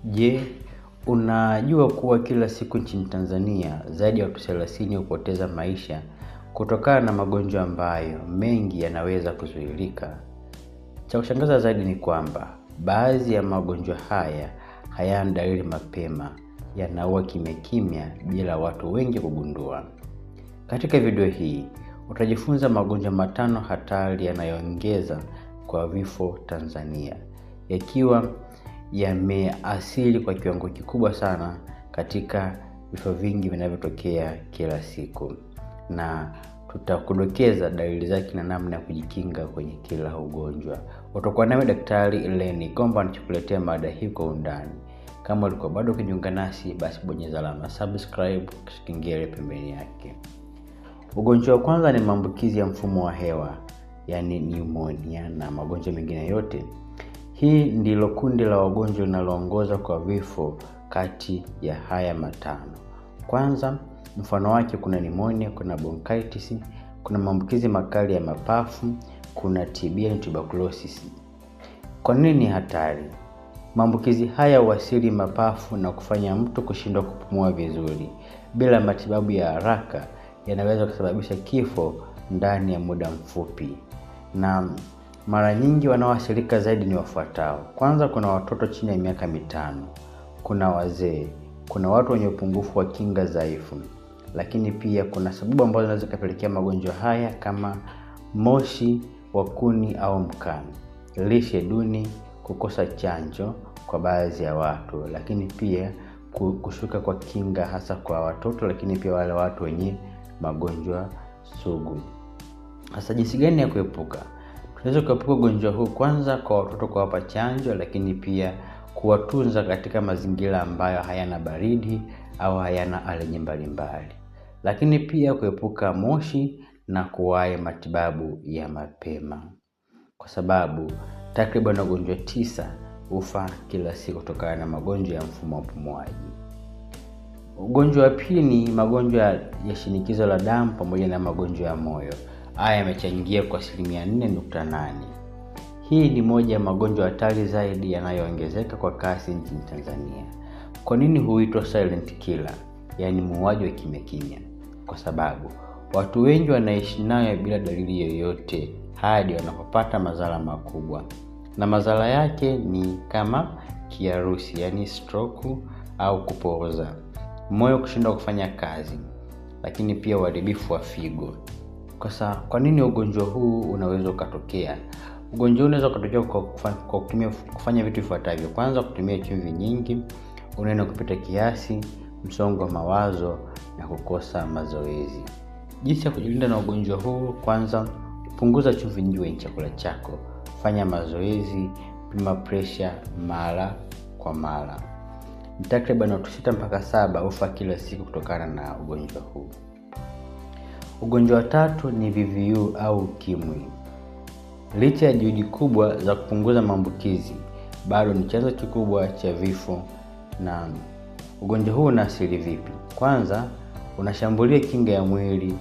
Je, unajua kuwa kila siku nchini Tanzania zaidi ya watu 30 hupoteza maisha kutokana na magonjwa ambayo mengi yanaweza kuzuilika? Cha kushangaza zaidi ni kwamba baadhi ya magonjwa haya hayana dalili mapema, yanaua kimya bila watu wengi kugundua. Katika video hii utajifunza magonjwa 5 hatari yanayoongeza kwa vifo Tanzania, yakiwa yameathiri kwa kiwango kikubwa sana katika vifo vingi vinavyotokea kila siku, na tutakudokeza dalili zake na namna ya kujikinga kwenye kila ugonjwa. Utakuwa nami Daktari Lenny Komba nikuletea mada hii kwa undani. Kama ulikuwa bado kujiunga nasi, basi bonyeza alama subscribe kisha kengele pembeni yake. Ugonjwa wa kwanza ni maambukizi ya mfumo wa hewa, yani pneumonia na magonjwa mengine yote. Hii ndilo kundi la wagonjwa linaloongoza kwa vifo kati ya haya 5. Kwanza, mfano wake kuna pneumonia, kuna bronchitis, kuna maambukizi makali ya mapafu, kuna TB na tuberculosis. Kwa nini hatari? Maambukizi haya huathiri mapafu na kufanya mtu kushindwa kupumua vizuri. Bila matibabu ya haraka yanaweza kusababisha kifo ndani ya muda mfupi. Na mara nyingi wanaoathirika zaidi ni wafuatao. Kwanza, kuna watoto chini ya miaka 5, kuna wazee, kuna watu wenye upungufu wa kinga dhaifu. Lakini pia kuna sababu ambazo zinaweza kupelekea magonjwa haya kama moshi wa kuni au mkaa, lishe duni, kukosa chanjo kwa baadhi ya watu, lakini pia kushuka kwa kinga hasa kwa watoto, lakini pia wale watu wenye magonjwa sugu. Hasa jinsi gani ya kuepuka? Tunaweza kuepuka ugonjwa huu kwanza kwa watoto kuwapa chanjo, lakini pia kuwatunza katika mazingira ambayo hayana baridi au hayana allergy mbalimbali. Lakini pia kuepuka moshi na kuwahi matibabu ya mapema, kwa sababu takriban wagonjwa 9 hufa kila siku kutokana na magonjwa ya mfumo wa upumuaji. Ugonjwa wa pili ni magonjwa ya shinikizo la damu pamoja na magonjwa ya moyo. Haya yamechangia kwa 4.8. Hii ni moja ya magonjwa hatari zaidi yanayoongezeka kwa kasi nchini Tanzania. Kwa nini huitwa silent killer, yani muuaji wa kimya? Kwa sababu watu wengi wanaishi nayo bila dalili yoyote hadi wanapopata madhara makubwa. Na madhara yake ni kama kiharusi, yani stroke au kupooza, moyo kushindwa kufanya kazi, lakini pia uharibifu wa figo. Kwa nini ugonjwa huu unaweza kutokea? Ugonjwa huu unaweza kutokea kwa kufanya vitu vifuatavyo. Kwanza, kutumia chumvi nyingi, unene kupita kiasi, msongo wa mawazo na kukosa mazoezi. Jinsi ya kujilinda na ugonjwa huu: kwanza, punguza chumvi nyingi kwenye chakula chako, fanya mazoezi, pima pressure mara kwa mara. Takriban watu 6 mpaka 7 hufa kila siku kutokana na ugonjwa huu. Ugonjwa wa 3 ni VVU au ukimwi. Licha ya juhudi kubwa za kupunguza maambukizi, bado ni chanzo kikubwa cha vifo. Na ugonjwa huu unaathiri vipi? Kwanza, unashambulia kinga ya mwili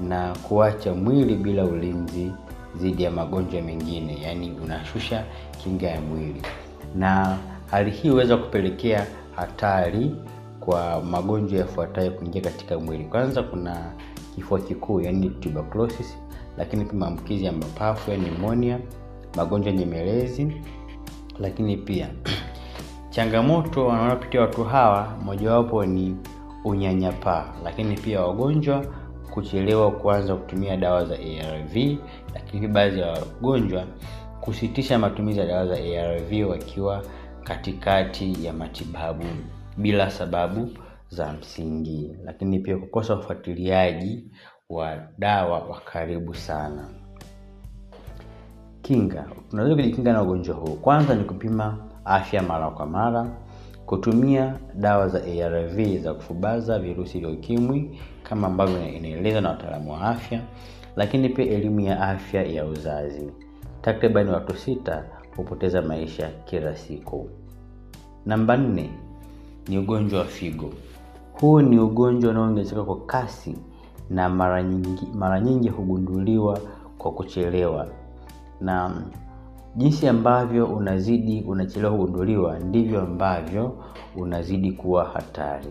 na kuacha mwili bila ulinzi dhidi ya magonjwa mengine, yani unashusha kinga ya mwili. Na hali hii huweza kupelekea hatari kwa magonjwa yafuatayo kuingia katika mwili. Kwanza, kuna kifua kikuu, yani tuberculosis, lakini pia maambukizi ya mapafu, yani pneumonia, magonjwa nyemelezi. Lakini pia changamoto wanaopitia watu hawa, mojawapo ni unyanyapaa, lakini pia wagonjwa kuchelewa kuanza kutumia dawa za ARV, lakini baadhi ya wagonjwa kusitisha matumizi ya dawa za ARV wakiwa katikati ya matibabu bila sababu za msingi, lakini pia kukosa ufuatiliaji wa dawa wa karibu sana. Kinga. Tunaweza kujikinga na ugonjwa huu. Kwanza ni kupima afya mara kwa mara, kutumia dawa za ARV za kufubaza virusi vya ukimwi kama ambavyo inaelezwa na wataalamu wa afya, lakini pia elimu ya afya ya uzazi. Takriban watu 6 hupoteza maisha kila siku. Namba 4 ni ugonjwa wa figo. Huu ni ugonjwa unaoongezeka kwa kasi na mara nyingi hugunduliwa kwa kuchelewa. Na Jinsi ambavyo unachelewa kugunduliwa ndivyo ambavyo unazidi kuwa hatari.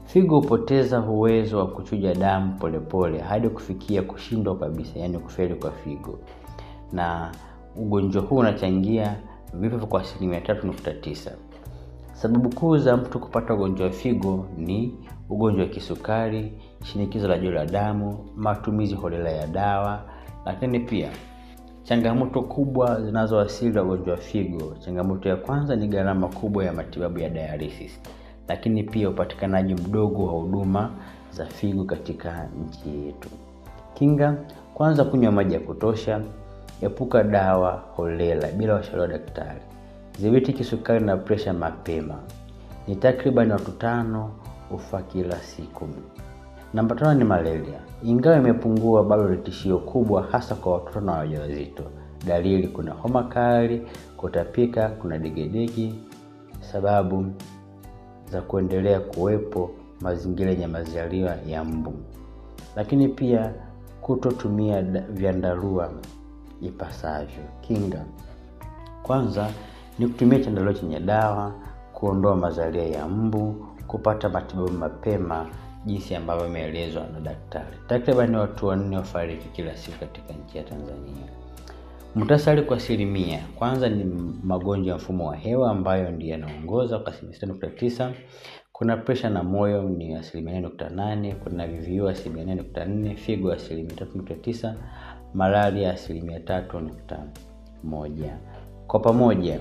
Figo hupoteza uwezo wa kuchuja damu polepole hadi kufikia kushindwa kabisa, yani kufeli kwa figo. Na ugonjwa huu unachangia vifo kwa 3.9. Sababu kuu za mtu kupata ugonjwa wa figo ni ugonjwa wa kisukari, shinikizo la juu la damu, matumizi holela ya dawa, lakini pia changamoto kubwa zinazowasili ugonjwa wa figo. Changamoto ya kwanza ni gharama kubwa ya matibabu ya dialysis, lakini pia upatikanaji mdogo wa huduma za figo katika nchi yetu. Kinga: kwanza, kunywa maji ya kutosha, epuka dawa holela bila ushauri wa daktari, dhibiti kisukari na pressure mapema. Ni takriban watu 5 hufa kila siku. Namba 5 ni malaria. Ingawa imepungua, bado ni tishio kubwa hasa kwa watoto na wajawazito. Dalili: kuna homa kali, kutapika, kuna degedege. Sababu za kuendelea kuwepo mazingira yenye mazalia ya mbu. Lakini pia kutotumia vyandarua ipasavyo. Kinga: kwanza ni kutumia chandarua chenye dawa, kuondoa mazalia ya mbu, kupata matibabu mapema jinsi ambavyo imeelezwa na daktari. Takriban watu 4 wafariki kila siku katika nchi ya Tanzania. Muhtasari kwa asilimia: kwanza ni magonjwa ya mfumo wa hewa ambayo ndiyo yanaongoza kwa 6.9. Kuna pressure na moyo ni 4.8, kuna VVU 4.4, figo 3.9, malaria 3.1. Kwa pamoja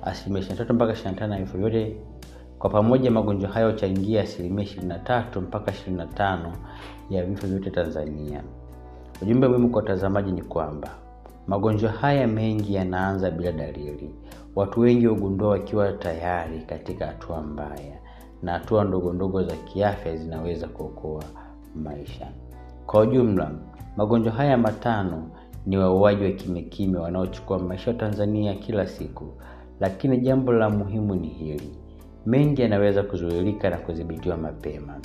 23 mpaka 25 vifo vyote. Kwa pamoja magonjwa hayo huchangia 23 mpaka 25 ya vifo vyote Tanzania. Ujumbe muhimu kwa watazamaji ni kwamba magonjwa haya mengi yanaanza bila dalili. Watu wengi hugundua wakiwa tayari katika hatua mbaya, na hatua ndogo ndogo za kiafya zinaweza kuokoa maisha. Kwa ujumla, magonjwa haya 5 ni wauaji wa kimya wanaochukua maisha ya Tanzania kila siku. Lakini jambo la muhimu ni hili: mengi yanaweza kuzuilika na kudhibitiwa mapema.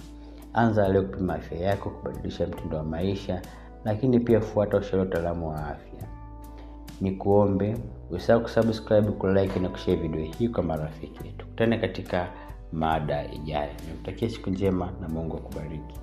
Anza leo kupima afya yako, kubadilisha mtindo wa maisha, lakini pia fuata ushauri wa wataalamu wa afya. Nikuombe usahau kusubscribe, kulike na kushare video hii kwa marafiki. Tukutane katika mada ijayo. Nikutakia siku njema na Mungu akubariki.